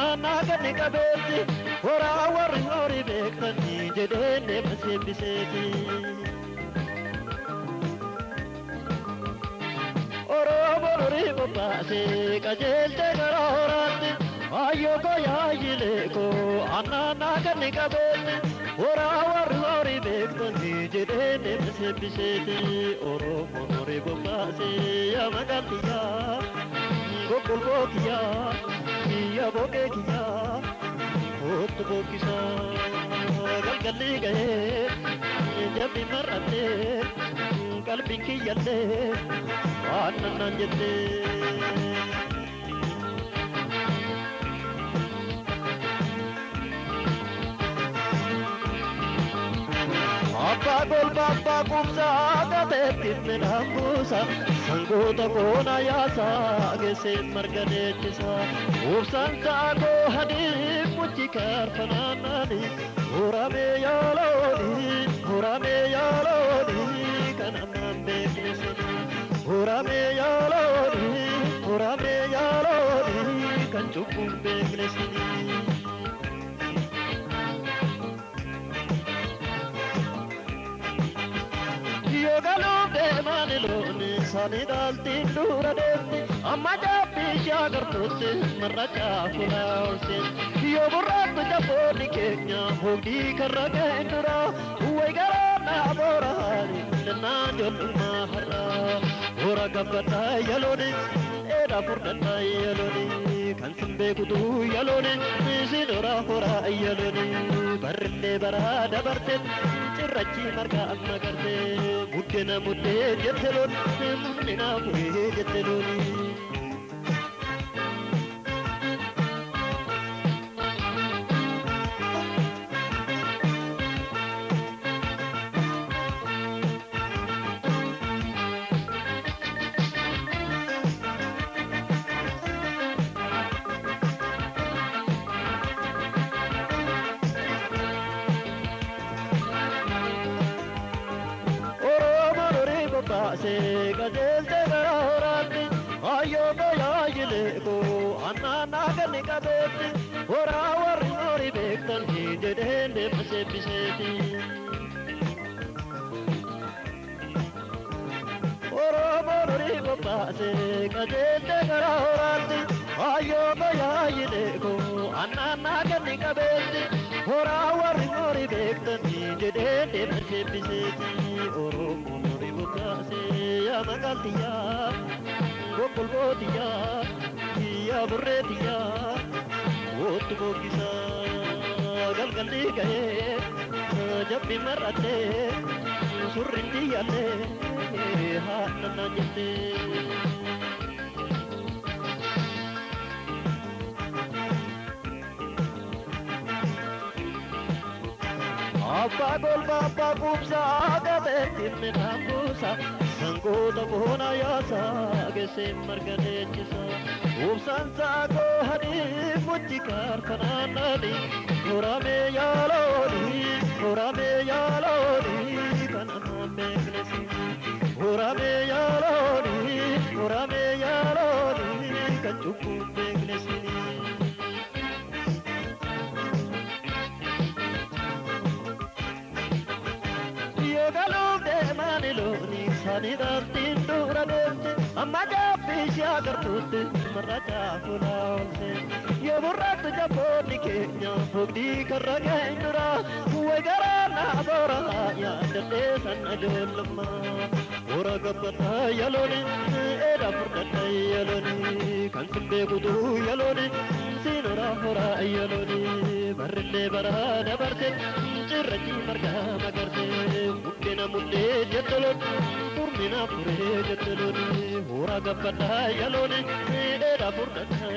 anana gani kabeti ora warri hori bektani jedene masebiseti oro borori bopase kajelte garorati ayo ko yajile ko anana gani kabeti ora warri hori bektani jedene masebiseti oro borori bopase yamagatiya gokul bokiya ya bokekiya hot bokisa galgali gaye jab marate qalbin ki yalle anna jette Abba gol baba kumsa gate tinna busa Sangoota koona yaasa geesse margane chisa Ubsanta ko hadii muchi karfanaanani Urame yaaloni kanamman beeknesani Urame yaaloni kan cubbun beeknesani Yogalute maniloni sani dalti dura detti amma jabbi shagartutti marracha kula olsin yo burrattu jaboni kenya hogdi karra gendura uwe garana borani nana jolma harra ora gabbata yaloni era furdata yaloni kan simbe kudu yaloni sinora hora yaloni barle barada barten cirrachi marga amagarte muddena mudde jettelon munnina fure jetteloni se gajelte garorati ayo gayajile ko anana gani kabeti ora warri nori bektan jedende masebiseti ora morori baba se gajelte garorati ayo gayajile ko anana gani kabeti ora warri nori bektan jedende masebiseti oro se ya magatiya gokul botiya ya burretiya ot bogisa galgali gaye jabbi marate surrindi yalle hanna jette Abba gol baba kumsa gate tinna busa Sangoota koona yaasa geesse margane chisa Ubsanta ko hadii muchi karfanaanani Urame yaaloni kanamman beeknesani Urame yaaloni kan cubbun beeknesani Yogalute maniloni sani dalti dura detti amma jabbi shagartutti marracha kula olsin yo burrattu jaboni kenya hogdi karra gendura uwe garana borana ya dette sanna jolma ora gabbata yaloni eda furdata yaloni kan simbe kudu yaloni sinora hora yaloni barle barada barte cirrachi marga magarte muddena mudde jettelon turmina fure jetteloni ora gabbata yaloni eda furdata